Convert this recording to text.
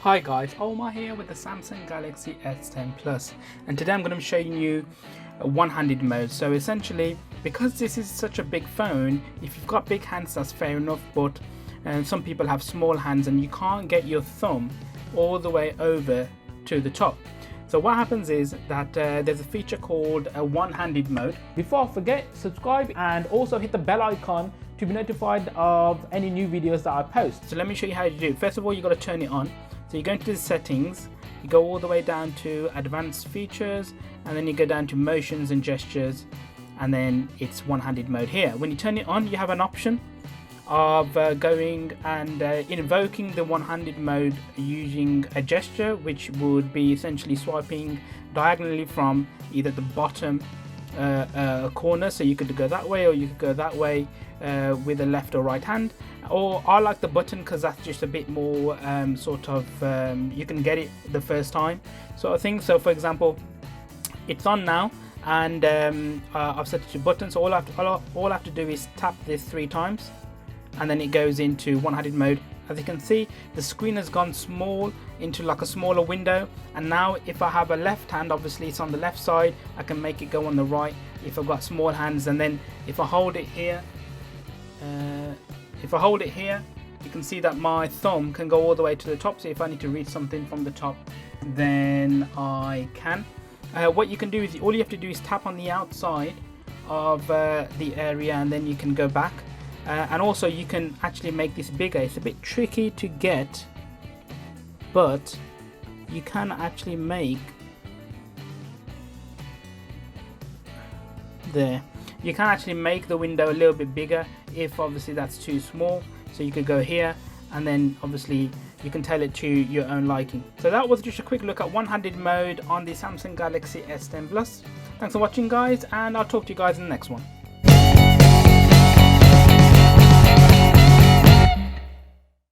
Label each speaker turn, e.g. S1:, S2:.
S1: Hi guys, Omar here with the Samsung Galaxy S10 Plus, and today I'm going to be showing you a one-handed mode. So essentially, because this is such a big phone, if you've got big hands that's fair enough, but some people have small hands and you can't get your thumb all the way over to the top. So what happens is that there's a feature called a one-handed mode. Before I forget, subscribe and also hit the bell icon to be notified of any new videos that I post. So let me show you how to do it. First of all, you got to turn it on. So you go into the settings, you go all the way down to advanced features, and then you go down to motions and gestures, and then it's one-handed mode here. When you turn it on, you have an option of going and invoking the one-handed mode using a gesture, which would be essentially swiping diagonally from either the bottom corner, so you could go that way or you could go that way with the left or right hand. Or I like the button because that's just a bit more you can get it the first time sort of thing. So for example, it's on now, and I've set it to button, so all I have to do is tap this 3 times and then it goes into one-handed mode. As you can see, the screen has gone small into like a smaller window, and now if I have a left hand, obviously it's on the left side, I can make it go on the right if I've got small hands. And then if I hold it here, you can see that my thumb can go all the way to the top, so if I need to read something from the top, then I can. What you can do is, all you have to do is tap on the outside of the area, and then you can go back. And also you can actually make this bigger. It's a bit tricky to get, but you can actually make there. You can actually make the window a little bit bigger if obviously that's too small. So you could go here, and then obviously you can tell it to your own liking. So that was just a quick look at one-handed mode on the Samsung Galaxy S10 Plus. Thanks for watching guys, and I'll talk to you guys in the next one.